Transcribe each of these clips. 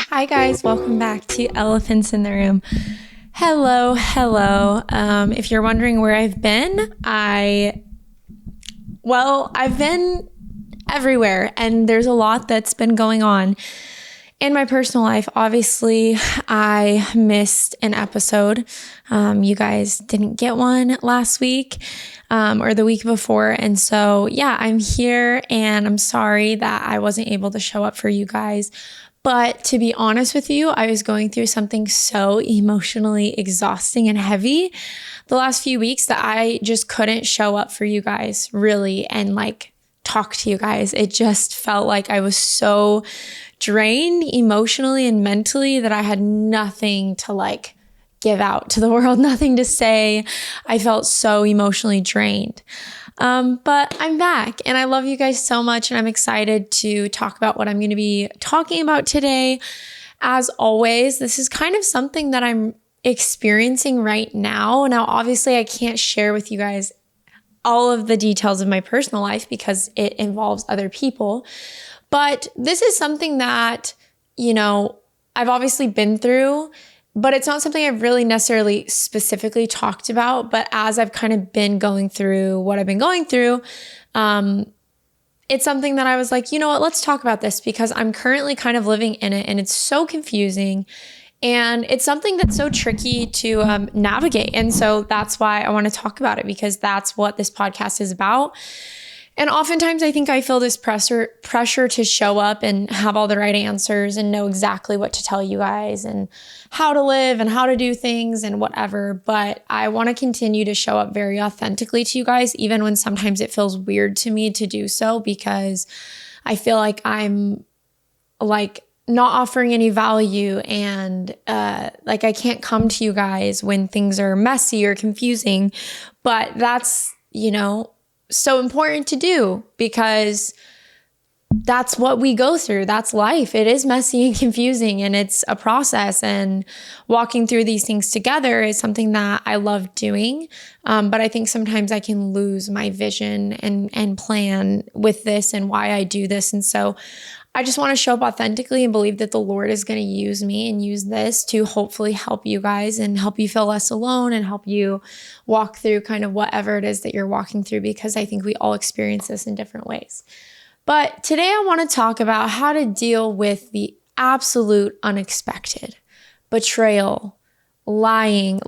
Hi guys, welcome back to Elephants in the Room. Hello. If you're wondering where I've been, I've been everywhere, and there's a lot that's been going on in my personal life. Obviously, I missed an episode. You guys didn't get one last week or the week before. And so, I'm here, and I'm sorry that I wasn't able to show up for you guys. But to be honest with you, I was going through something so emotionally exhausting and heavy the last few weeks that I just couldn't show up for you guys really and talk to you guys. It just felt like I was so drained emotionally and mentally that I had nothing to give out to the world, nothing to say. I felt so emotionally drained. But I'm back, and I love you guys so much, and I'm excited to talk about what I'm going to be talking about today. As always, this is kind of something that I'm experiencing right now. Now, obviously, I can't share with you guys all of the details of my personal life because it involves other people. But this is something that, I've obviously been through, but it's not something I've really necessarily specifically talked about. But as I've kind of been going through what I've been going through, it's something that I was like, you know what, let's talk about this because I'm currently kind of living in it, and it's so confusing. And it's something that's so tricky to navigate. And so that's why I want to talk about it, because that's what this podcast is about. And oftentimes I think I feel this pressure to show up and have all the right answers and know exactly what to tell you guys and how to live and how to do things and whatever. But I want to continue to show up very authentically to you guys, even when sometimes it feels weird to me to do so, because I feel like I'm not offering any value, and I can't come to you guys when things are messy or confusing. But that's, so important to do because that's what we go through. That's life. It is messy and confusing, and it's a process, and walking through these things together is something that I love doing. But I think sometimes I can lose my vision and plan with this and why I do this. And so I just want to show up authentically and believe that the Lord is going to use me and use this to hopefully help you guys and help you feel less alone and help you walk through kind of whatever it is that you're walking through, because I think we all experience this in different ways. But today I want to talk about how to deal with the absolute unexpected, betrayal, lying,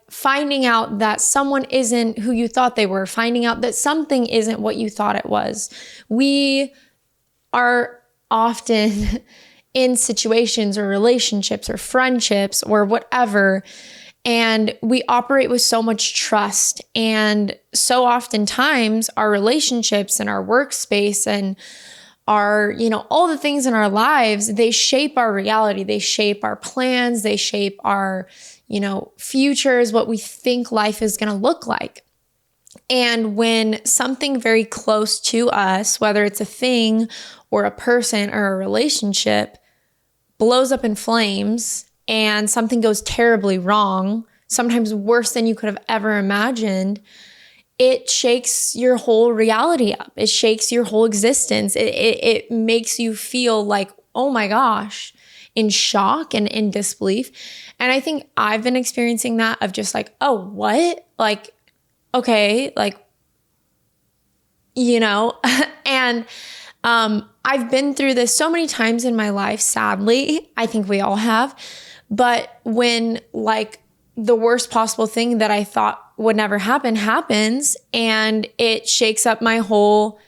finding out that someone isn't who you thought they were, finding out that something isn't what you thought it was. We are often in situations or relationships or friendships or whatever, and we operate with so much trust. And so oftentimes our relationships and our workspace and our, all the things in our lives, they shape our reality. They shape our plans. They shape our, futures, what we think life is going to look like. And when something very close to us, whether it's a thing or a person or a relationship, blows up in flames and something goes terribly wrong, sometimes worse than you could have ever imagined, it shakes your whole reality up. It shakes your whole existence. It makes you feel like, oh my gosh, in shock and in disbelief. And I think I've been experiencing that of just oh, what? Okay, and I've been through this so many times in my life, sadly. I think we all have. But when the worst possible thing that I thought would never happen happens, and it shakes up my whole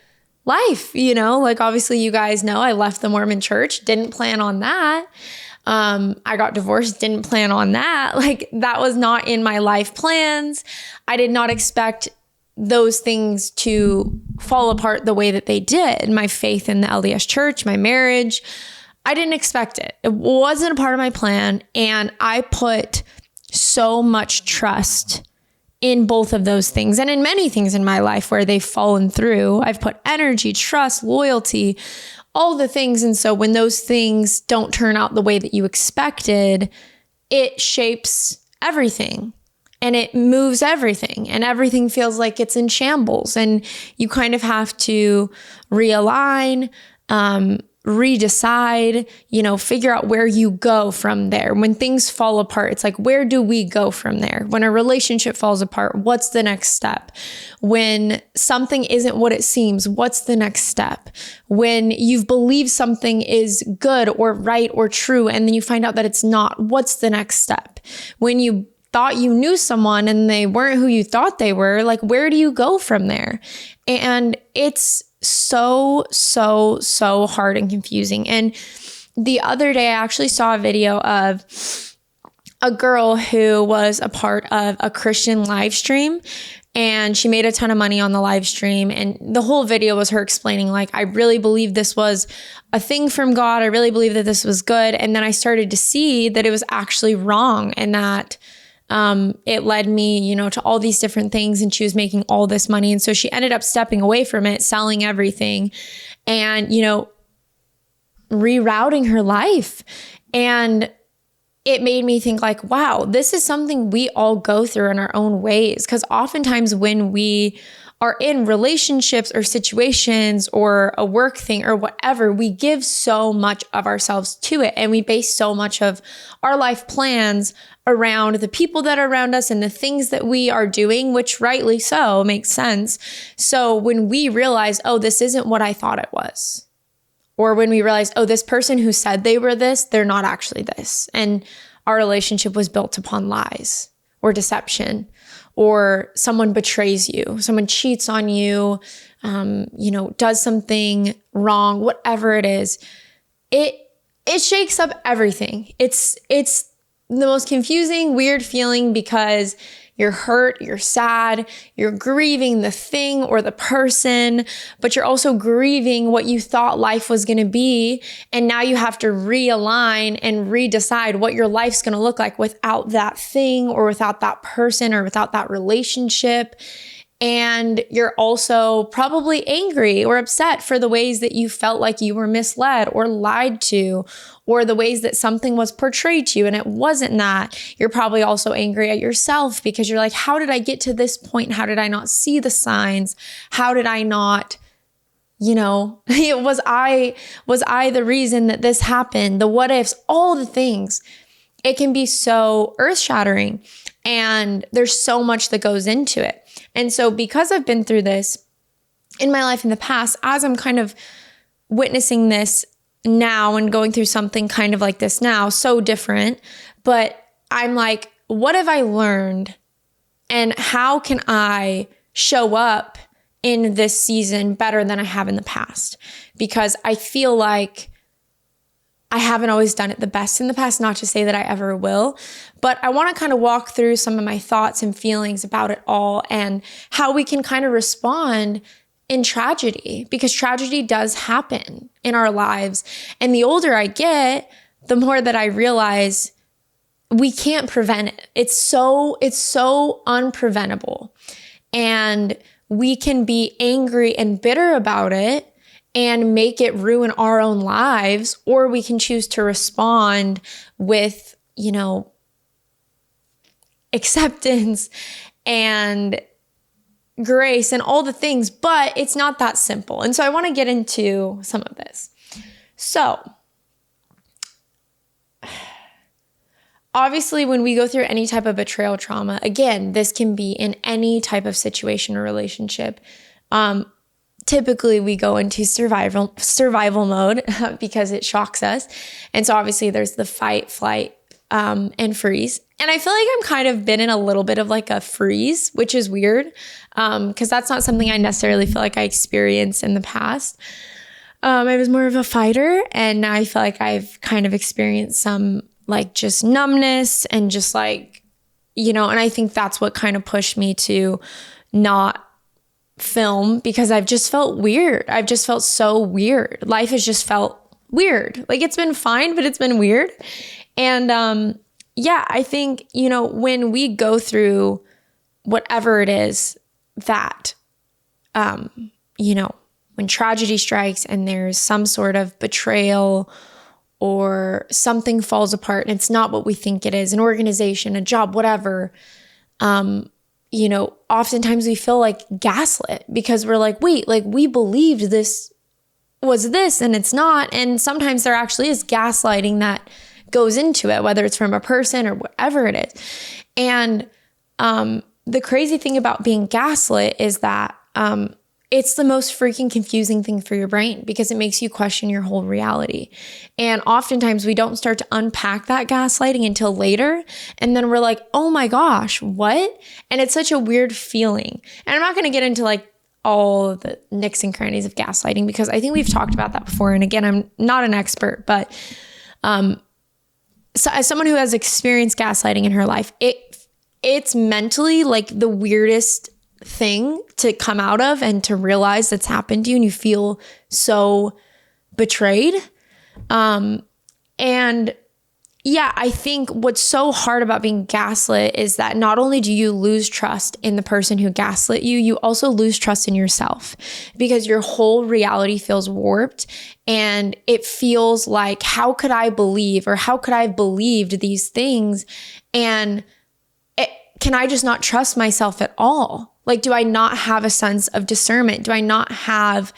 life, obviously you guys know I left the Mormon church, didn't plan on that. I got divorced, didn't plan on that. That was not in my life plans. I did not expect those things to fall apart the way that they did. My faith in the LDS church, my marriage, I didn't expect it. It wasn't a part of my plan. And I put so much trust in both of those things and in many things in my life where they've fallen through. I've put energy, trust, loyalty, all the things. And so when those things don't turn out the way that you expected, it shapes everything. and it moves everything, and everything feels like it's in shambles, and you kind of have to realign, redecide, figure out where you go from there. When things fall apart, it's like, where do we go from there? When a relationship falls apart, what's the next step? When something isn't what it seems, what's the next step? When you've believed something is good or right or true, and then you find out that it's not, what's the next step? When you thought you knew someone and they weren't who you thought they were, like, where do you go from there? And it's so hard and confusing. And the other day, I actually saw a video of a girl who was a part of a Christian live stream, and she made a ton of money on the live stream. And the whole video was her explaining, like, I really believe this was a thing from God. I really believe that this was good. And then I started to see that it was actually wrong, and that it led me, to all these different things, and she was making all this money. And so she ended up stepping away from it, selling everything, and, rerouting her life. And it made me think, like, wow, this is something we all go through in our own ways. Because oftentimes when we are in relationships or situations or a work thing or whatever, we give so much of ourselves to it, and we base so much of our life plans around the people that are around us and the things that we are doing, which rightly so makes sense. So when we realize, oh, this isn't what I thought it was, or when we realize, oh, this person who said they were this, they're not actually this, and our relationship was built upon lies or deception, or someone betrays you, someone cheats on you, does something wrong, whatever it is, it shakes up everything. It's the most confusing, weird feeling, because you're hurt, you're sad, you're grieving the thing or the person, but you're also grieving what you thought life was going to be. And now you have to realign and redecide what your life's going to look like without that thing, or without that person, or without that relationship. And you're also probably angry or upset for the ways that you felt like you were misled or lied to, or the ways that something was portrayed to you and it wasn't that. You're probably also angry at yourself because you're like, how did I get to this point? How did I not see the signs? How did I not, was I the reason that this happened? The what ifs, all the things. It can be so earth-shattering, and there's so much that goes into it. And so because I've been through this in my life in the past, as I'm kind of witnessing this now and going through something kind of like this now, so different, but I'm like, what have I learned, and how can I show up in this season better than I have in the past? Because I feel like I haven't always done it the best in the past, not to say that I ever will, but I want to kind of walk through some of my thoughts and feelings about it all, and how we can kind of respond in tragedy, because tragedy does happen in our lives. And the older I get, the more that I realize we can't prevent it. It's so unpreventable. And we can be angry and bitter about it and make it ruin our own lives, or we can choose to respond with, acceptance and grace and all the things, but it's not that simple. And so I want to get into some of this. So obviously, when we go through any type of betrayal trauma, again, this can be in any type of situation or relationship. Typically we go into survival mode because it shocks us. And so obviously there's the fight, flight, and freeze. And I feel like I'm kind of been in a little bit of like a freeze, which is weird, because that's not something I necessarily feel like I experienced in the past. I was more of a fighter, and now I feel like I've kind of experienced some like just numbness and just like, and I think that's what kind of pushed me to not film, because I've just felt weird. I've just felt so weird. Life has just felt weird. Like, it's been fine, but it's been weird. And I think, when we go through whatever it is that, when tragedy strikes and there's some sort of betrayal or something falls apart and it's not what we think it is, an organization, a job, whatever, Oftentimes we feel like gaslit because we're like, wait, like we believed this was this and it's not. And sometimes there actually is gaslighting that goes into it, whether it's from a person or whatever it is. And the crazy thing about being gaslit is that it's the most freaking confusing thing for your brain because it makes you question your whole reality. And oftentimes we don't start to unpack that gaslighting until later. And then we're like, oh my gosh, what? And it's such a weird feeling. And I'm not going to get into like all of the nicks and crannies of gaslighting because I think we've talked about that before. And again, I'm not an expert, but so as someone who has experienced gaslighting in her life, it's mentally like the weirdest thing to come out of and to realize that's happened to you, and you feel so betrayed. And yeah, I think what's so hard about being gaslit is that not only do you lose trust in the person who gaslit you, you also lose trust in yourself because your whole reality feels warped and it feels like, how could I believe, or how could I have believed these things? And can I just not trust myself at all? Like, do I not have a sense of discernment? Do I not have,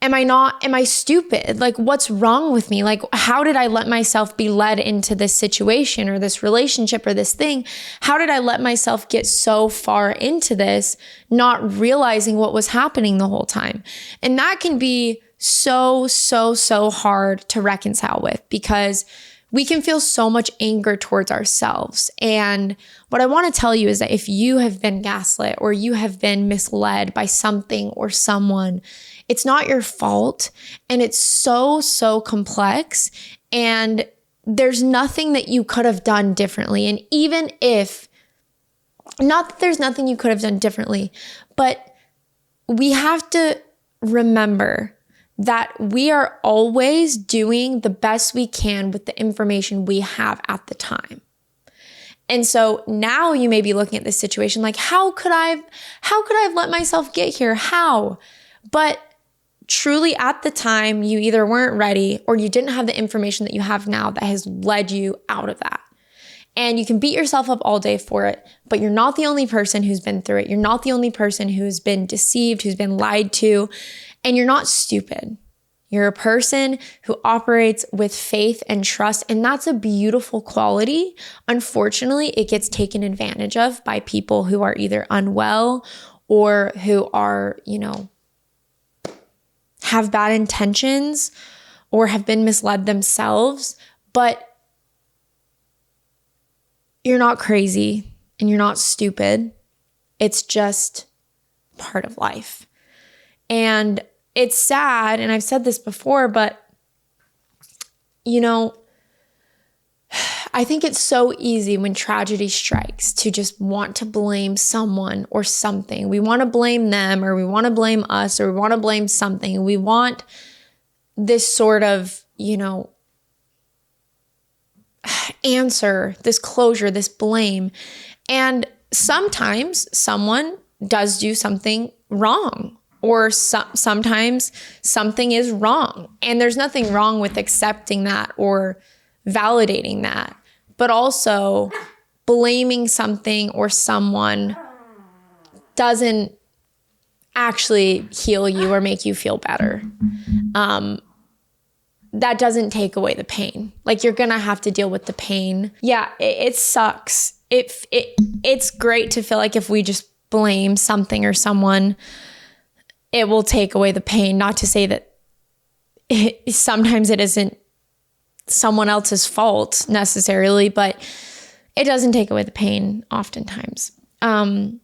am I stupid? Like, what's wrong with me? Like, how did I let myself be led into this situation or this relationship or this thing? How did I let myself get so far into this, not realizing what was happening the whole time? And that can be so hard to reconcile with because we can feel so much anger towards ourselves. And what I want to tell you is that if you have been gaslit or you have been misled by something or someone, it's not your fault. And it's so complex. And there's nothing that you could have done differently. And even if, not that there's nothing you could have done differently, but we have to remember that we are always doing the best we can with the information we have at the time. And so now you may be looking at this situation like, how could I have let myself get here? How? But truly at the time, you either weren't ready or you didn't have the information that you have now that has led you out of that. And you can beat yourself up all day for it, but you're not the only person who's been through it. You're not the only person who's been deceived, who's been lied to. And you're not stupid. You're a person who operates with faith and trust, and that's a beautiful quality. Unfortunately, it gets taken advantage of by people who are either unwell or who are, have bad intentions or have been misled themselves. But you're not crazy and you're not stupid. It's just part of life. And it's sad, and I've said this before, but, I think it's so easy when tragedy strikes to just want to blame someone or something. We want to blame them, or we want to blame us, or we want to blame something. We want this sort of, answer, this closure, this blame. And sometimes someone does do something wrong. Or sometimes something is wrong. And there's nothing wrong with accepting that or validating that. But also blaming something or someone doesn't actually heal you or make you feel better. That doesn't take away the pain. Like, you're going to have to deal with the pain. Yeah, it sucks. It's great to feel like if we just blame something or someone, it will take away the pain. Not to say that sometimes it isn't someone else's fault necessarily, but it doesn't take away the pain oftentimes. I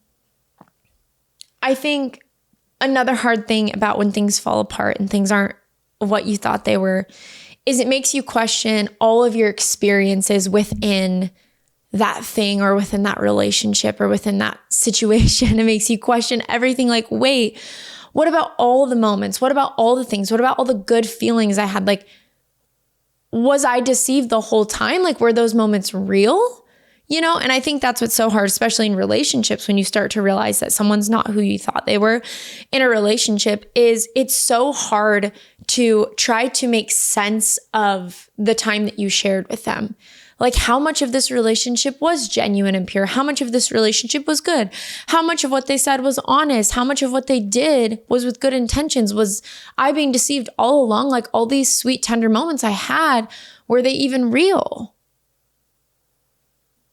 think another hard thing about when things fall apart and things aren't what you thought they were is it makes you question all of your experiences within that thing or within that relationship or within that situation. It makes you question everything like, wait, what about all the moments? What about all the things? What about all the good feelings I had? Like, was I deceived the whole time? Like, were those moments real? And I think that's what's so hard, especially in relationships, when you start to realize that someone's not who you thought they were in a relationship, is it's so hard to try to make sense of the time that you shared with them. Like, how much of this relationship was genuine and pure? How much of this relationship was good? How much of what they said was honest? How much of what they did was with good intentions? Was I being deceived all along? Like, all these sweet, tender moments I had, were they even real?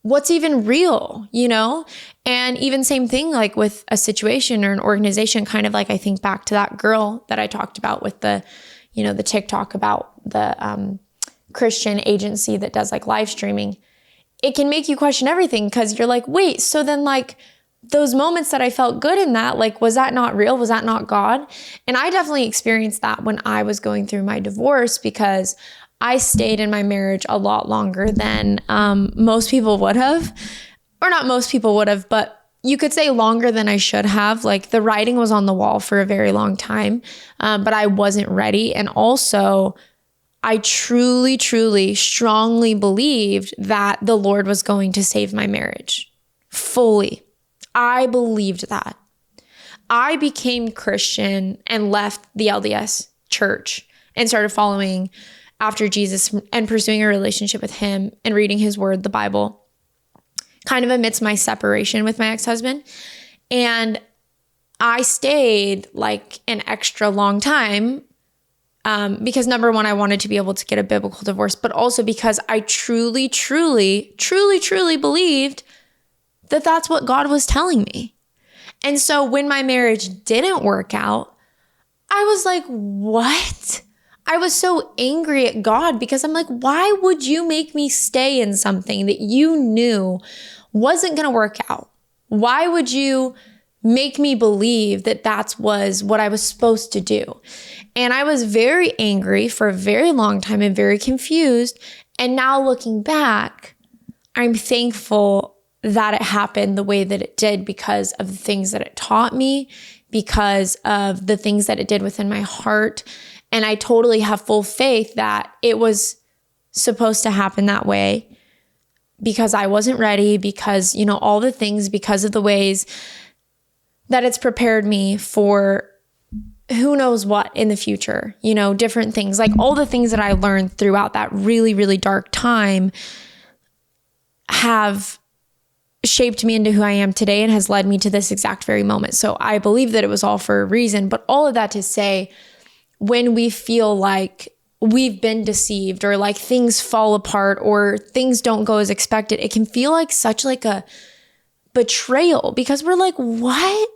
What's even real, you know? And even same thing, like with a situation or an organization, kind of like I think back to that girl that I talked about with the, you know, the TikTok about the Christian agency that does like live streaming. It can make you question everything because you're like, wait, so then like those moments that I felt good in that, like, was that not real? Was that not God? And I definitely experienced that when I was going through my divorce, because I stayed in my marriage a lot longer than most people would have, or not most people would have, but you could say longer than I should have. Like, the writing was on the wall for a very long time, but I wasn't ready. And also, I truly, truly, strongly believed that the Lord was going to save my marriage. Fully. I believed that. I became Christian and left the LDS church and started following after Jesus and pursuing a relationship with him and reading his word, the Bible, kind of amidst my separation with my ex-husband. And I stayed like an extra long time because number one, I wanted to be able to get a biblical divorce, but also because I truly, truly, truly, truly believed that that's what God was telling me. And so when my marriage didn't work out, I was like, what? I was so angry at God because I'm like, why would you make me stay in something that you knew wasn't going to work out? Why would you make me believe that that was what I was supposed to do? And I was very angry for a very long time and very confused. And now looking back, I'm thankful that it happened the way that it did because of the things that it taught me, because of the things that it did within my heart. And I totally have full faith that it was supposed to happen that way because I wasn't ready, because, you know, all the things, because of the ways that it's prepared me for who knows what in the future, you know, different things, like all the things that I learned throughout that really, really dark time have shaped me into who I am today and has led me to this exact very moment. So I believe that it was all for a reason, but all of that to say, when we feel like we've been deceived or like things fall apart or things don't go as expected, it can feel like such like a betrayal because we're like, what?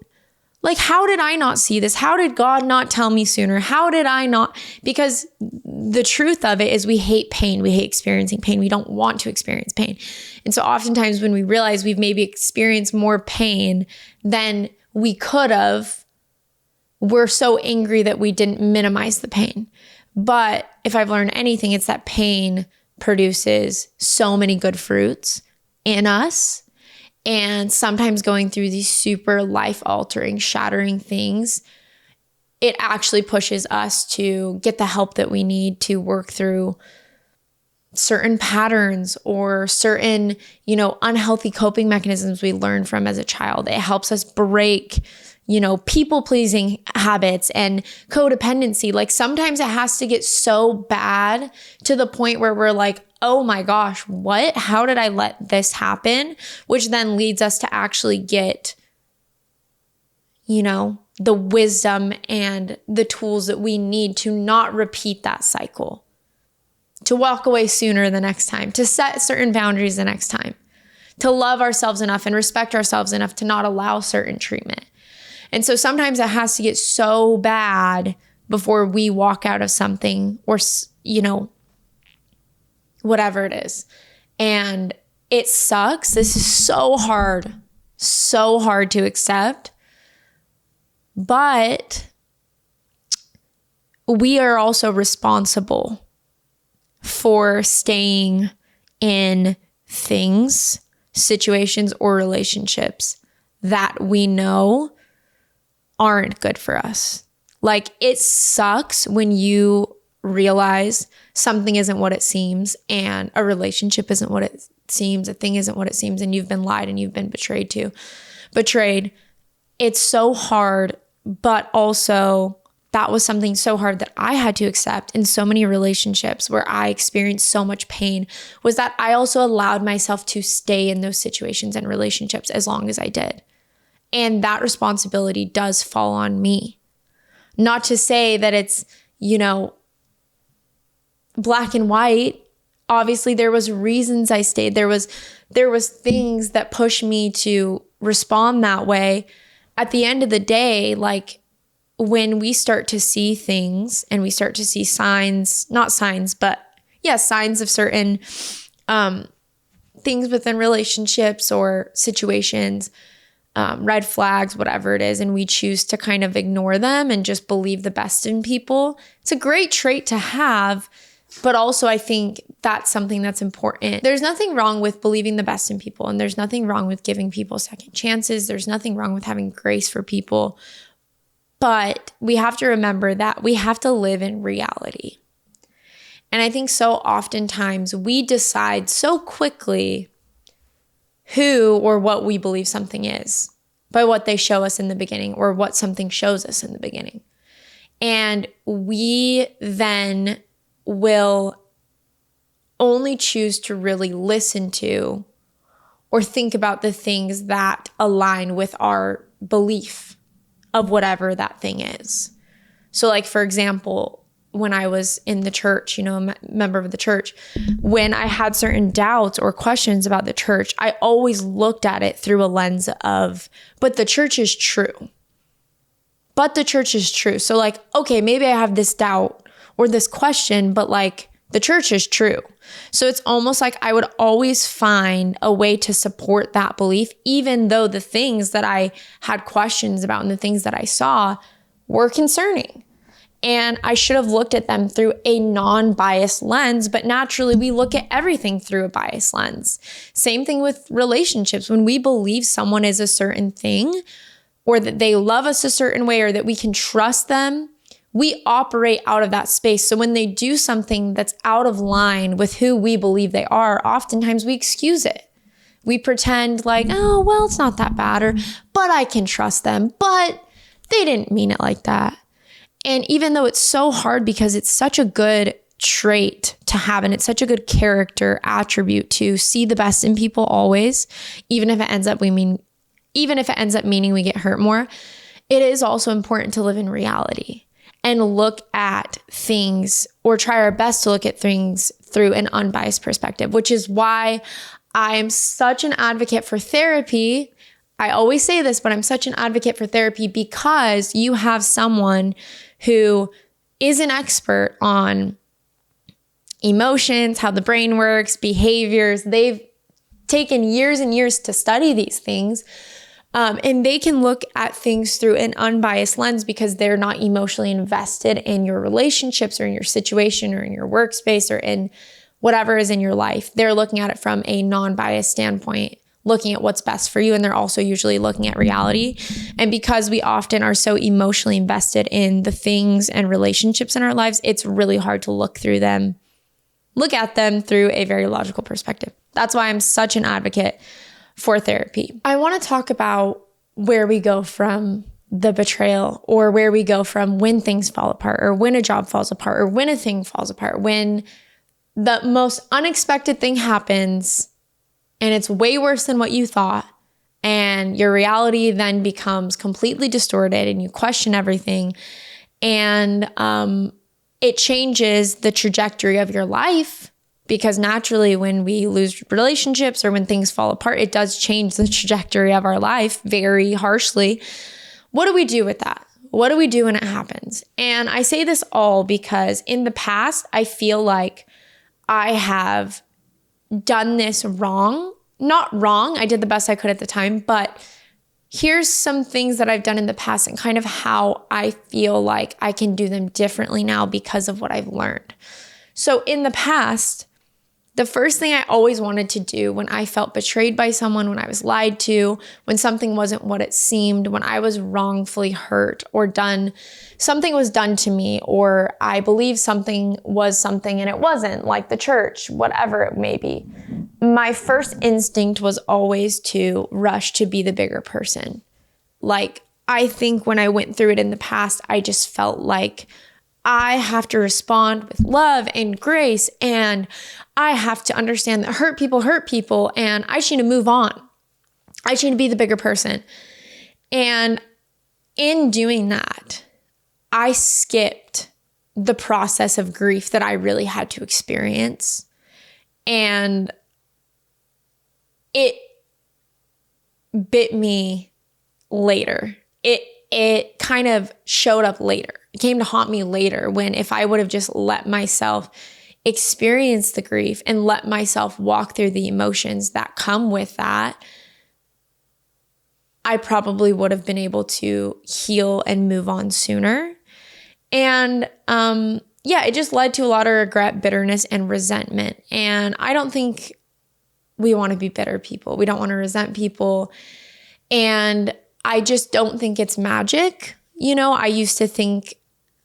Like, how did I not see this? How did God not tell me sooner? How did I not? Because the truth of it is we hate pain. We hate experiencing pain. We don't want to experience pain. And so oftentimes when we realize we've maybe experienced more pain than we could have, we're so angry that we didn't minimize the pain. But if I've learned anything, it's that pain produces so many good fruits in us. And sometimes going through these super life-altering, shattering things, it actually pushes us to get the help that we need to work through certain patterns or certain, you know, unhealthy coping mechanisms we learned from as a child. It helps us break, you know, people-pleasing habits and codependency. Like, sometimes it has to get so bad to the point where we're like, oh my gosh, what? How did I let this happen? Which then leads us to actually get, you know, the wisdom and the tools that we need to not repeat that cycle, to walk away sooner the next time, to set certain boundaries the next time, to love ourselves enough and respect ourselves enough to not allow certain treatment. And so sometimes it has to get so bad before we walk out of something or, you know, whatever it is. And it sucks. This is so hard to accept. But we are also responsible for staying in things, situations, or relationships that we know aren't good for us. Like, it sucks when you realize something isn't what it seems and a relationship isn't what it seems, a thing isn't what it seems, and you've been lied and you've been betrayed. It's so hard, but also that was something so hard that I had to accept in so many relationships where I experienced so much pain, was that I also allowed myself to stay in those situations and relationships as long as I did. And that responsibility does fall on me. Not to say that it's, black and white. Obviously, there was reasons I stayed. There was things that pushed me to respond that way. At the end of the day, like, when we start to see things and we start to see signs of certain things within relationships or situations, red flags, whatever it is, and we choose to kind of ignore them and just believe the best in people, it's a great trait to have. But also, I think that's something that's important. There's nothing wrong with believing the best in people, and there's nothing wrong with giving people second chances. There's nothing wrong with having grace for people. But we have to remember that we have to live in reality. And I think so oftentimes we decide so quickly who or what we believe something is by what they show us in the beginning or what something shows us in the beginning. And we then will only choose to really listen to or think about the things that align with our belief of whatever that thing is. So like, for example, when I was in the church, a member of the church, when I had certain doubts or questions about the church, I always looked at it through a lens of, but the church is true. But the church is true. So like, okay, maybe I have this doubt or this question, but like, the church is true. So it's almost like I would always find a way to support that belief, even though the things that I had questions about and the things that I saw were concerning. And I should have looked at them through a non-biased lens, but naturally we look at everything through a biased lens. Same thing with relationships. When we believe someone is a certain thing, or that they love us a certain way, or that we can trust them, we operate out of that space. So when they do something that's out of line with who we believe they are, oftentimes we excuse it. We pretend like, oh, well, it's not that bad, but I can trust them, but they didn't mean it like that. And even though it's so hard because it's such a good trait to have, and it's such a good character attribute to see the best in people always, even if it ends up meaning we get hurt more, it is also important to live in reality and look at things, or try our best to look at things through an unbiased perspective, which is why I'm such an advocate for therapy. I always say this, but I'm such an advocate for therapy because you have someone who is an expert on emotions, how the brain works, behaviors. They've taken years and years to study these things. And they can look at things through an unbiased lens because they're not emotionally invested in your relationships or in your situation or in your workspace or in whatever is in your life. They're looking at it from a non-biased standpoint, looking at what's best for you. And they're also usually looking at reality. And because we often are so emotionally invested in the things and relationships in our lives, it's really hard to look at them through a very logical perspective. That's why I'm such an advocate for therapy. I want to talk about where we go from the betrayal, or where we go from when things fall apart, or when a job falls apart, or when a thing falls apart, when the most unexpected thing happens and it's way worse than what you thought, and your reality then becomes completely distorted and you question everything, and it changes the trajectory of your life. Because naturally, when we lose relationships or when things fall apart, it does change the trajectory of our life very harshly. What do we do with that? What do we do when it happens? And I say this all because in the past, I feel like I have done this wrong. Not wrong, I did the best I could at the time, but here's some things that I've done in the past and kind of how I feel like I can do them differently now because of what I've learned. So in the past, the first thing I always wanted to do when I felt betrayed by someone, when I was lied to, when something wasn't what it seemed, when I was wrongfully hurt or something was done to me, or I believed something was something and it wasn't, like the church, whatever it may be. My first instinct was always to rush to be the bigger person. Like, I think when I went through it in the past, I just felt like I have to respond with love and grace, and I have to understand that hurt people, and I just need to move on. I just need to be the bigger person. And in doing that, I skipped the process of grief that I really had to experience. And it bit me later. It kind of showed up later. It came to haunt me later, when if I would have just let myself experience the grief and let myself walk through the emotions that come with that, I probably would have been able to heal and move on sooner. And it just led to a lot of regret, bitterness, and resentment. And I don't think we want to be bitter people. We don't want to resent people. And I just don't think it's magic. I used to think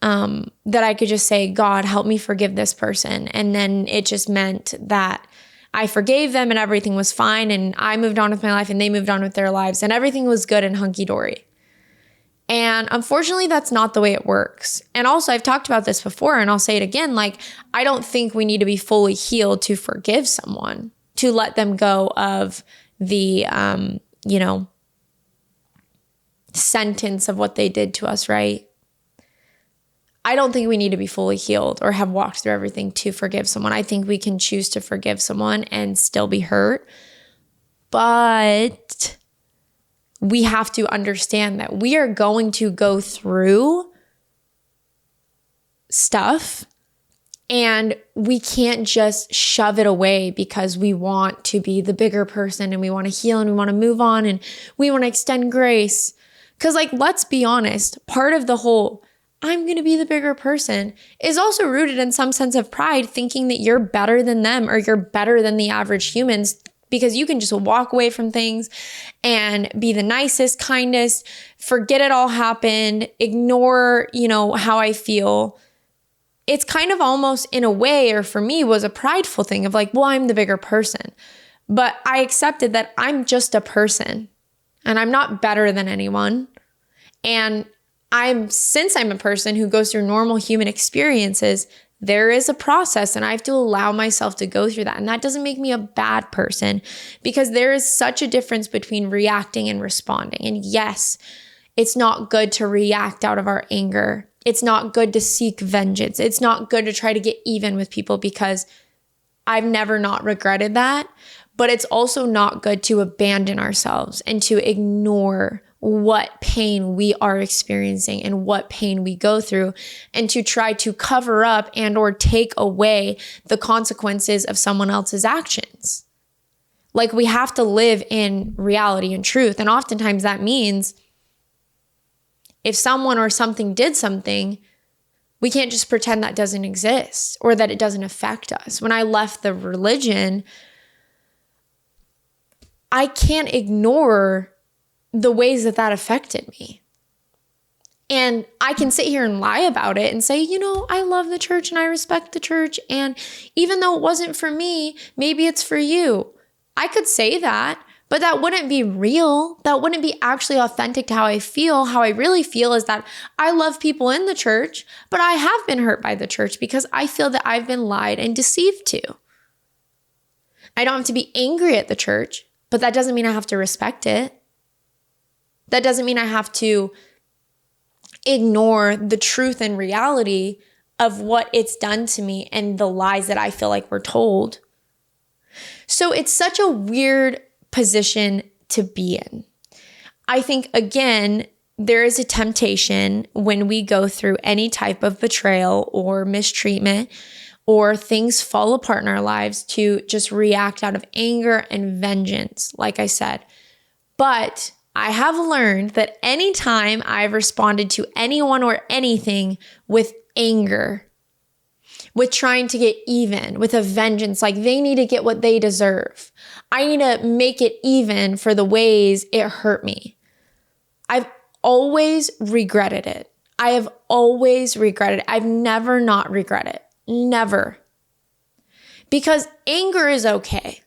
that I could just say, God, help me forgive this person. And then it just meant that I forgave them and everything was fine. And I moved on with my life and they moved on with their lives and everything was good and hunky-dory. And unfortunately, that's not the way it works. And also, I've talked about this before and I'll say it again. I don't think we need to be fully healed to forgive someone, to let them go of the, sentence of what they did to us, right? I don't think we need to be fully healed or have walked through everything to forgive someone. I think we can choose to forgive someone and still be hurt. But we have to understand that we are going to go through stuff and we can't just shove it away because we want to be the bigger person and we want to heal and we want to move on and we want to extend grace. Because let's be honest, part of the whole I'm going to be the bigger person is also rooted in some sense of pride, thinking that you're better than them or you're better than the average humans because you can just walk away from things and be the nicest, kindest, forget it all happened, ignore, how I feel. It's kind of almost in a way, or for me, was a prideful thing of I'm the bigger person. But I accepted that I'm just a person and I'm not better than anyone. And since I'm a person who goes through normal human experiences, there is a process and I have to allow myself to go through that. And that doesn't make me a bad person because there is such a difference between reacting and responding. And yes, it's not good to react out of our anger. It's not good to seek vengeance. It's not good to try to get even with people because I've never not regretted that. But it's also not good to abandon ourselves and to ignore what pain we are experiencing and what pain we go through and to try to cover up and or take away the consequences of someone else's actions. We have to live in reality and truth. And oftentimes that means if someone or something did something, we can't just pretend that doesn't exist or that it doesn't affect us. When I left the religion, I can't ignore the ways that affected me. And I can sit here and lie about it and say, I love the church and I respect the church. And even though it wasn't for me, maybe it's for you. I could say that, but that wouldn't be real. That wouldn't be actually authentic to how I feel. How I really feel is that I love people in the church, but I have been hurt by the church because I feel that I've been lied and deceived to. I don't have to be angry at the church, but that doesn't mean I have to respect it. That doesn't mean I have to ignore the truth and reality of what it's done to me and the lies that I feel like we're told. So it's such a weird position to be in. I think, again, there is a temptation when we go through any type of betrayal or mistreatment or things fall apart in our lives to just react out of anger and vengeance, like I said. But I have learned that anytime I've responded to anyone or anything with anger, with trying to get even, with a vengeance, they need to get what they deserve. I need to make it even for the ways it hurt me. I've always regretted it. I have always regretted it. I've never not regretted it. Never. Because anger is okay.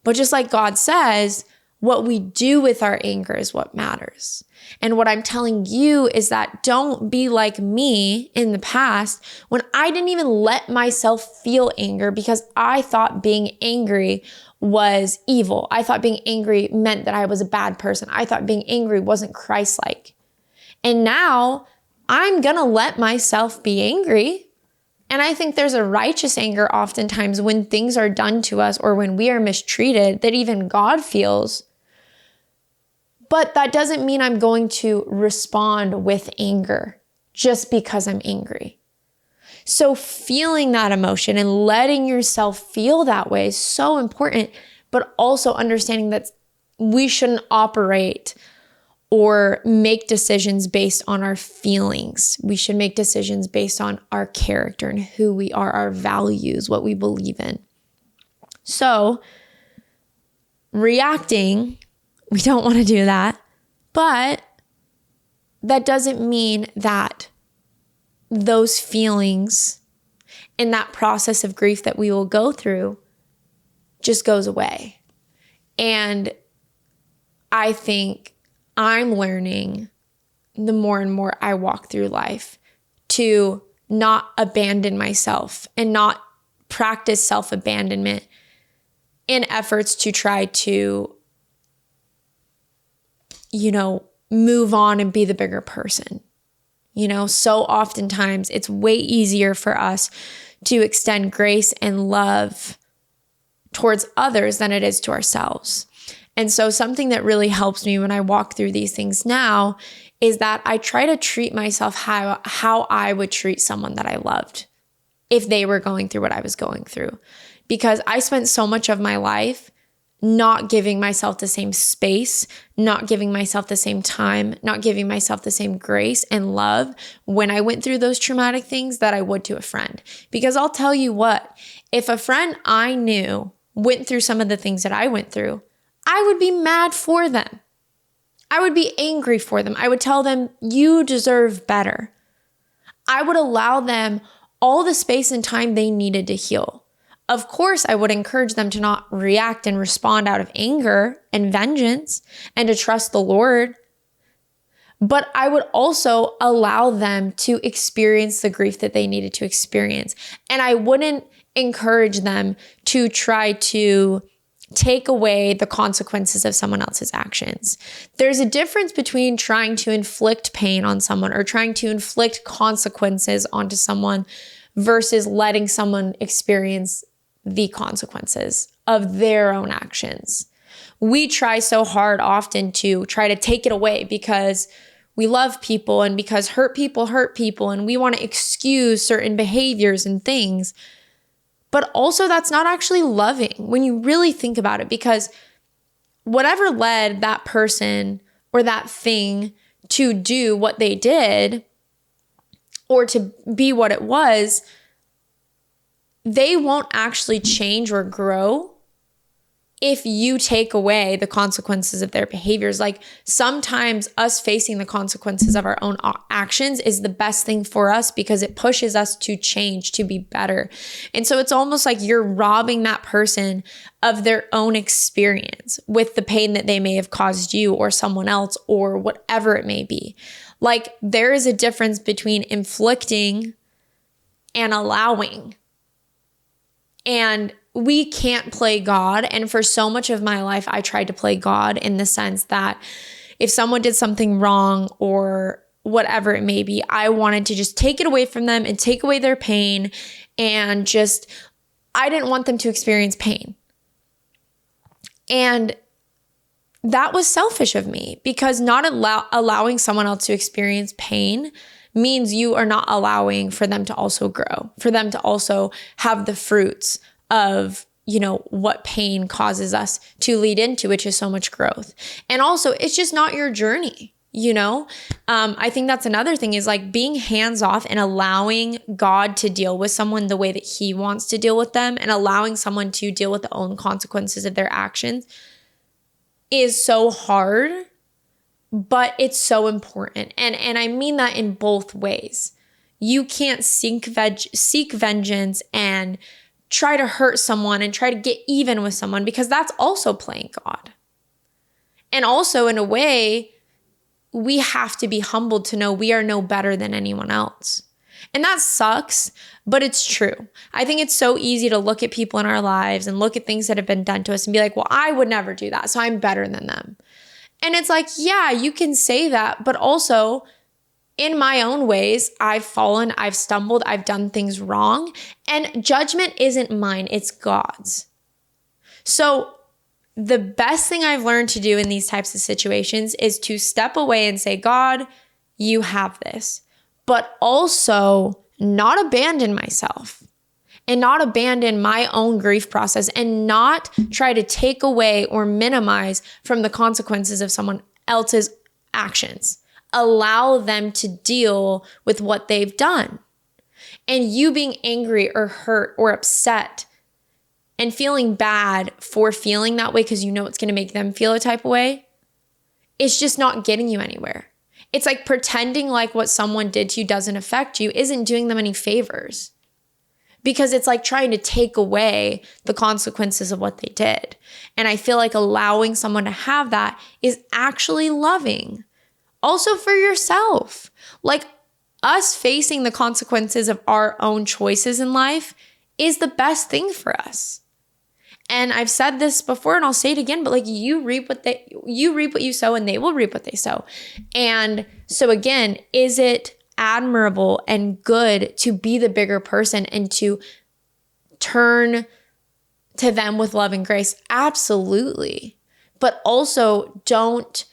But just like God says, What we do with our anger is what matters. And what I'm telling you is that don't be like me in the past when I didn't even let myself feel anger because I thought being angry was evil. I thought being angry meant that I was a bad person. I thought being angry wasn't Christ-like. And now I'm gonna let myself be angry. And I think there's a righteous anger oftentimes when things are done to us or when we are mistreated that even God feels. But that doesn't mean I'm going to respond with anger just because I'm angry. So feeling that emotion and letting yourself feel that way is so important, but also understanding that we shouldn't operate or make decisions based on our feelings. We should make decisions based on our character and who we are, our values, what we believe in. So reacting, we don't want to do that, but that doesn't mean that those feelings and that process of grief that we will go through just goes away. And I think I'm learning the more and more I walk through life to not abandon myself and not practice self-abandonment in efforts to try to, move on and be the bigger person. So oftentimes it's way easier for us to extend grace and love towards others than it is to ourselves. And so something that really helps me when I walk through these things now is that I try to treat myself how I would treat someone that I loved if they were going through what I was going through. Because I spent so much of my life not giving myself the same space, not giving myself the same time, not giving myself the same grace and love when I went through those traumatic things that I would to a friend. Because I'll tell you what, if a friend I knew went through some of the things that I went through, I would be mad for them. I would be angry for them. I would tell them, you deserve better. I would allow them all the space and time they needed to heal. Of course, I would encourage them to not react and respond out of anger and vengeance and to trust the Lord. But I would also allow them to experience the grief that they needed to experience. And I wouldn't encourage them to try to take away the consequences of someone else's actions. There's a difference between trying to inflict pain on someone or trying to inflict consequences onto someone versus letting someone experience the consequences of their own actions. We try so hard often to try to take it away because we love people and because hurt people and we want to excuse certain behaviors and things. But also that's not actually loving when you really think about it, because whatever led that person or that thing to do what they did or to be what it was, they won't actually change or grow if you take away the consequences of their behaviors. Like sometimes us facing the consequences of our own actions is the best thing for us because it pushes us to change, to be better. And so it's almost like you're robbing that person of their own experience with the pain that they may have caused you or someone else or whatever it may be. Like there is a difference between inflicting and allowing. And we can't play God. And for so much of my life, I tried to play God in the sense that if someone did something wrong or whatever it may be, I wanted to just take it away from them and take away their pain. And I didn't want them to experience pain. And that was selfish of me because not allowing someone else to experience pain means you are not allowing for them to also grow, for them to also have the fruits of, what pain causes us to lead into, which is so much growth. And also, it's just not your journey, I think that's another thing is like being hands off and allowing God to deal with someone the way that he wants to deal with them and allowing someone to deal with the own consequences of their actions is so hard. But it's so important. And I mean that in both ways. You can't seek vengeance and try to hurt someone and try to get even with someone because that's also playing God. And also, in a way, we have to be humbled to know we are no better than anyone else. And that sucks, but it's true. I think it's so easy to look at people in our lives and look at things that have been done to us and be like, well, I would never do that, so I'm better than them. And it's like, yeah, you can say that, but also in my own ways, I've fallen, I've stumbled, I've done things wrong, and judgment isn't mine, it's God's. So the best thing I've learned to do in these types of situations is to step away and say, God, you have this, but also not abandon myself and not abandon my own grief process and not try to take away or minimize from the consequences of someone else's actions. Allow them to deal with what they've done. And you being angry or hurt or upset and feeling bad for feeling that way because you know it's going to make them feel a type of way, it's just not getting you anywhere. It's like pretending like what someone did to you doesn't affect you isn't doing them any favors, because it's like trying to take away the consequences of what they did. And I feel like allowing someone to have that is actually loving. Also for yourself. Like, us facing the consequences of our own choices in life is the best thing for us. And I've said this before and I'll say it again, but like, you reap what you sow and they will reap what they sow. And so again, is it admirable and good to be the bigger person and to turn to them with love and grace? Absolutely. But also don't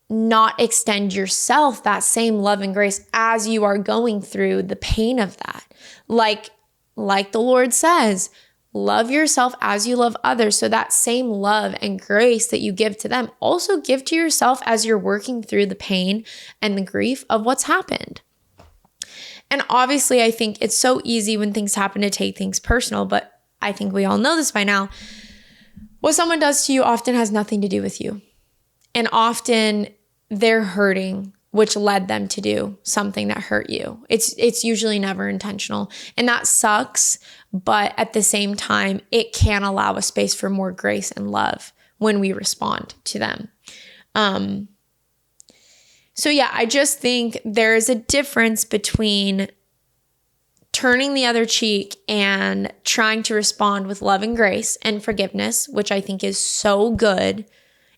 not extend yourself that same love and grace as you are going through the pain of that. Like the Lord says, love yourself as you love others. So that same love and grace that you give to them, also give to yourself as you're working through the pain and the grief of what's happened. And obviously, I think it's so easy when things happen to take things personal, but I think we all know this by now. What someone does to you often has nothing to do with you. And often they're hurting, which led them to do something that hurt you. It's usually never intentional. And that sucks, but at the same time, it can allow a space for more grace and love when we respond to them. So yeah, I just think there is a difference between turning the other cheek and trying to respond with love and grace and forgiveness, which I think is so good,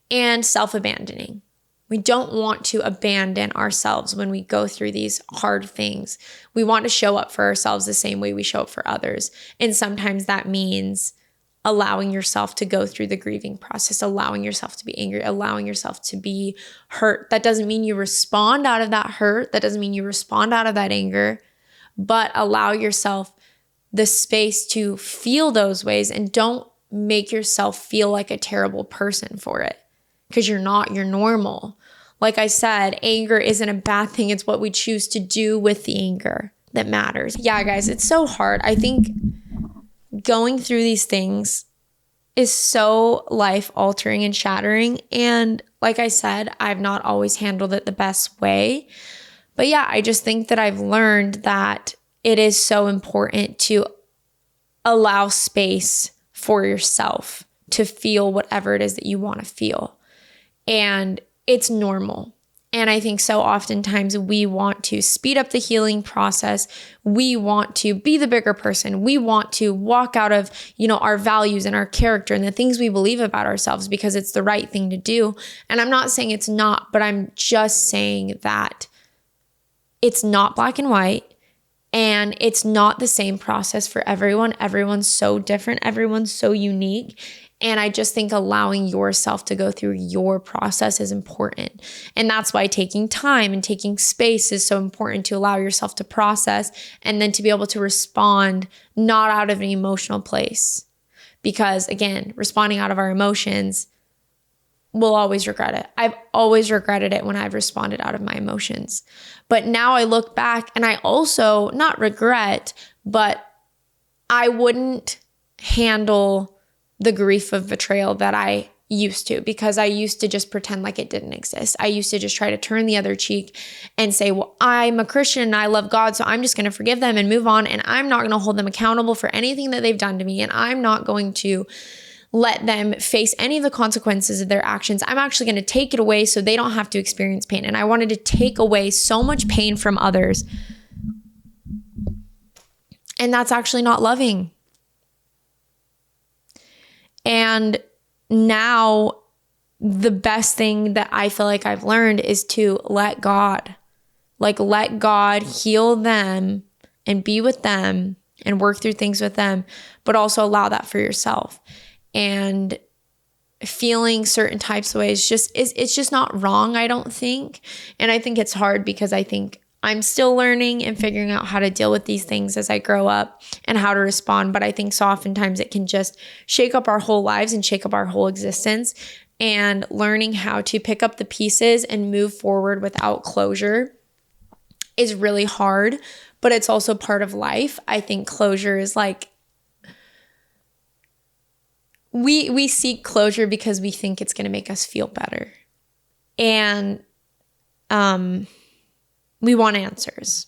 and self-abandoning. We don't want to abandon ourselves when we go through these hard things. We want to show up for ourselves the same way we show up for others. And sometimes that means allowing yourself to go through the grieving process, allowing yourself to be angry, allowing yourself to be hurt. That doesn't mean you respond out of that hurt. That doesn't mean you respond out of that anger, but allow yourself the space to feel those ways and don't make yourself feel like a terrible person for it, because you're not, you're normal. Like I said, anger isn't a bad thing. It's what we choose to do with the anger that matters. Yeah, guys, it's so hard. I think going through these things is so life-altering and shattering. And like I said, I've not always handled it the best way. But yeah, I just think that I've learned that it is so important to allow space for yourself to feel whatever it is that you want to feel. And it's normal. And I think so oftentimes we want to speed up the healing process. We want to be the bigger person. We want to walk out of, our values and our character and the things we believe about ourselves because it's the right thing to do. And I'm not saying it's not, but I'm just saying that it's not black and white. And it's not the same process for everyone. Everyone's so different. Everyone's so unique. And I just think allowing yourself to go through your process is important. And that's why taking time and taking space is so important, to allow yourself to process and then to be able to respond not out of an emotional place. Because again, responding out of our emotions, we'll always regret it. I've always regretted it when I've responded out of my emotions. But now I look back and I also, not regret, but I wouldn't handle the grief of betrayal that I used to, because I used to just pretend like it didn't exist. I used to just try to turn the other cheek and say, well, I'm a Christian and I love God, so I'm just going to forgive them and move on. And I'm not going to hold them accountable for anything that they've done to me. And I'm not going to let them face any of the consequences of their actions. I'm actually going to take it away so they don't have to experience pain. And I wanted to take away so much pain from others. And that's actually not loving. And now the best thing that I feel like I've learned is to let God heal them and be with them and work through things with them, but also allow that for yourself. And feeling certain types of ways, it's just not wrong, I don't think. And I think it's hard because I think I'm still learning and figuring out how to deal with these things as I grow up and how to respond. But I think so oftentimes it can just shake up our whole lives and shake up our whole existence. And learning how to pick up the pieces and move forward without closure is really hard, but it's also part of life. I think closure is like, we seek closure because we think it's going to make us feel better. And we want answers.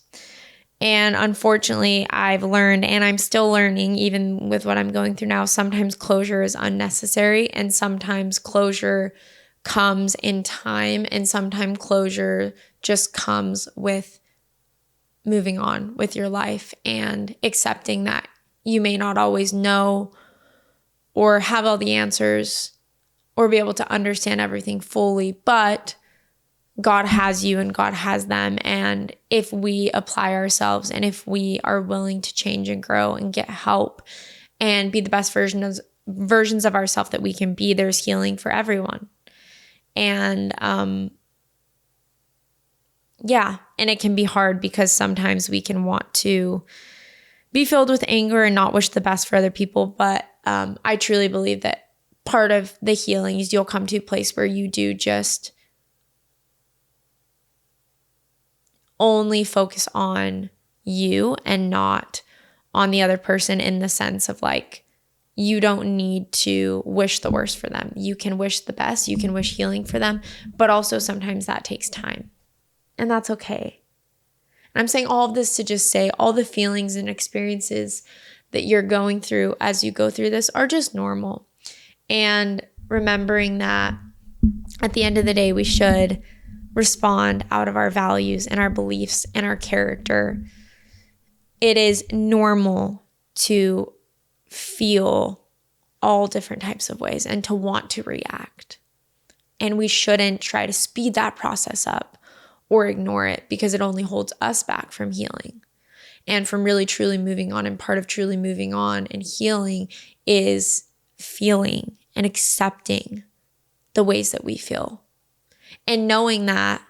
And unfortunately, I've learned, and I'm still learning, even with what I'm going through now, sometimes closure is unnecessary, and sometimes closure comes in time, and sometimes closure just comes with moving on with your life and accepting that you may not always know or have all the answers or be able to understand everything fully, but God has you and God has them. And if we apply ourselves and if we are willing to change and grow and get help and be the best versions of ourselves that we can be, there's healing for everyone. And and it can be hard because sometimes we can want to be filled with anger and not wish the best for other people. But I truly believe that part of the healing is you'll come to a place where you do just only focus on you and not on the other person, in the sense of like, you don't need to wish the worst for them. You can wish the best, you can wish healing for them, but also sometimes that takes time, and that's okay. And I'm saying all of this to just say all the feelings and experiences that you're going through as you go through this are just normal. And remembering that at the end of the day, we should respond out of our values and our beliefs and our character. It is normal to feel all different types of ways and to want to react. And we shouldn't try to speed that process up or ignore it, because it only holds us back from healing and from really truly moving on. And part of truly moving on and healing is feeling and accepting the ways that we feel. And knowing that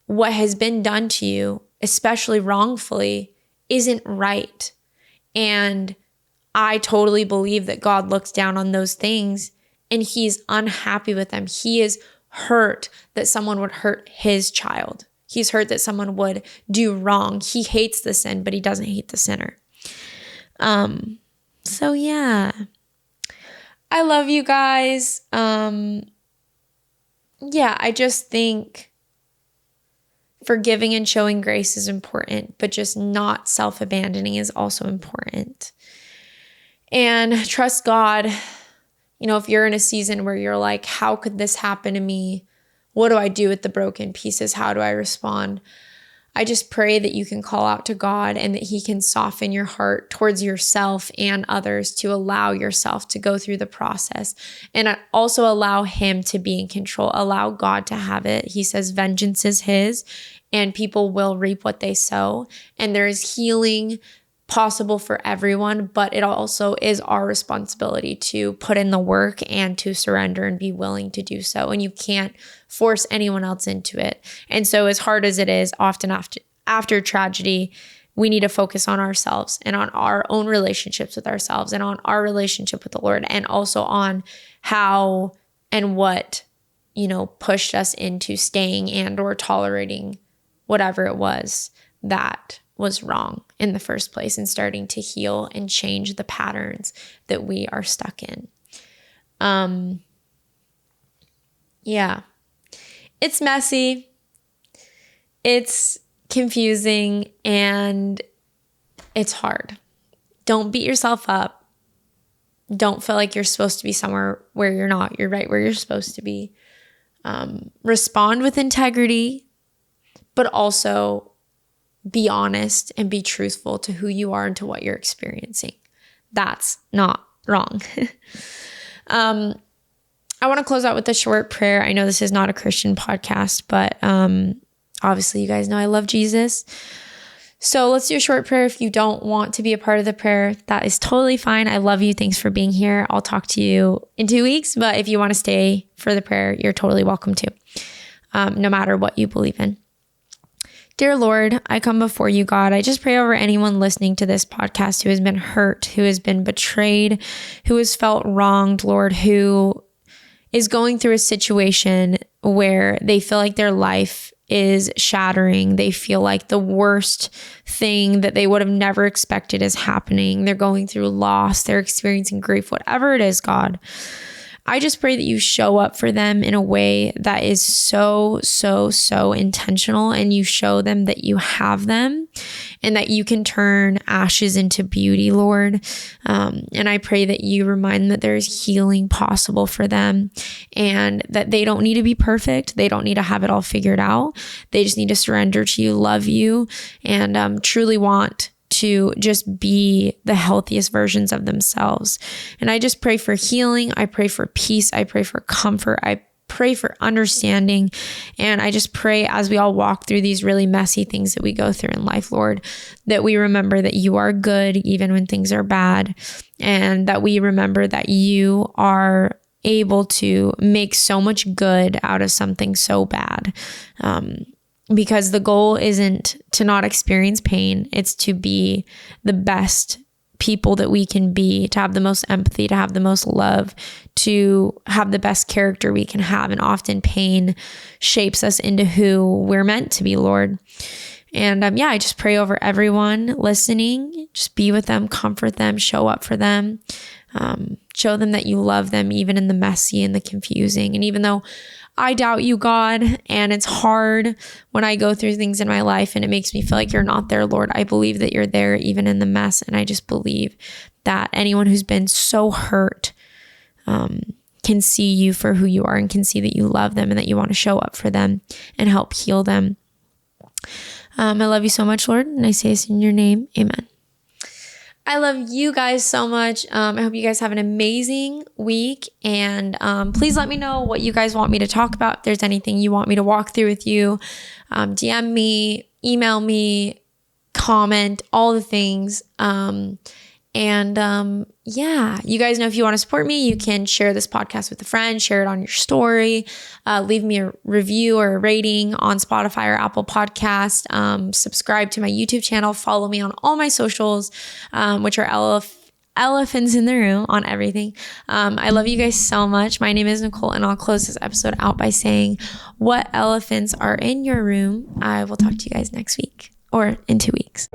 what has been done to you, especially wrongfully, isn't right. And I totally believe that God looks down on those things and he's unhappy with them. He is hurt that someone would hurt his child. He's hurt that someone would do wrong. He hates the sin, but he doesn't hate the sinner. So yeah, I love you guys. I just think forgiving and showing grace is important, but just not self-abandoning is also important. And trust God. You know, if you're in a season where you're like, how could this happen to me? What do I do with the broken pieces? How do I respond? I just pray that you can call out to God and that he can soften your heart towards yourself and others to allow yourself to go through the process, and also allow him to be in control. Allow God to have it. He says vengeance is his and people will reap what they sow. And there is healing possible for everyone, but it also is our responsibility to put in the work and to surrender and be willing to do so. And you can't force anyone else into it. And so as hard as it is, often after tragedy, we need to focus on ourselves and on our own relationships with ourselves and on our relationship with the Lord, and also on how and what, pushed us into staying and or tolerating whatever it was that was wrong in the first place, and starting to heal and change the patterns that we are stuck in. It's messy, it's confusing, and it's hard. Don't beat yourself up. Don't feel like you're supposed to be somewhere where you're not. You're right where you're supposed to be. Respond with integrity, but also be honest and be truthful to who you are and to what you're experiencing. That's not wrong. I want to close out with a short prayer. I know this is not a Christian podcast, but obviously you guys know I love Jesus. So let's do a short prayer. If you don't want to be a part of the prayer, that is totally fine. I love you. Thanks for being here. I'll talk to you in 2 weeks. But if you want to stay for the prayer, you're totally welcome to, no matter what you believe in. Dear Lord, I come before you, God. I just pray over anyone listening to this podcast who has been hurt, who has been betrayed, who has felt wronged, Lord, who is going through a situation where they feel like their life is shattering. They feel like the worst thing that they would have never expected is happening. They're going through loss. They're experiencing grief, whatever it is, God. I just pray that you show up for them in a way that is so intentional, and you show them that you have them and that you can turn ashes into beauty, Lord. And I pray that you remind them that there's healing possible for them and that they don't need to be perfect. They don't need to have it all figured out. They just need to surrender to you, love you, and truly want to just be the healthiest versions of themselves. And I just pray for healing. I pray for peace. I pray for comfort. I pray for understanding. And I just pray as we all walk through these really messy things that we go through in life, Lord, that we remember that you are good even when things are bad, and that we remember that you are able to make so much good out of something so bad. Because the goal isn't to not experience pain. It's to be the best people that we can be, to have the most empathy, to have the most love, to have the best character we can have. And often pain shapes us into who we're meant to be, Lord. And I just pray over everyone listening. Just be with them, comfort them, show up for them. Show them that you love them, even in the messy and the confusing. And even though I doubt you, God, and it's hard when I go through things in my life and it makes me feel like you're not there, Lord, I believe that you're there even in the mess. And I just believe that anyone who's been so hurt can see you for who you are and can see that you love them and that you want to show up for them and help heal them. I love you so much, Lord, and I say this in your name. Amen. I love you guys so much. I hope you guys have an amazing week. And please let me know what you guys want me to talk about. If there's anything you want me to walk through with you, DM me, email me, comment, all the things. You guys know if you want to support me, you can share this podcast with a friend, share it on your story, leave me a review or a rating on Spotify or Apple Podcast, subscribe to my YouTube channel, follow me on all my socials, which are elephants in the room on everything. I love you guys so much. My name is Nicole, and I'll close this episode out by saying, what elephants are in your room? I will talk to you guys next week or in 2 weeks.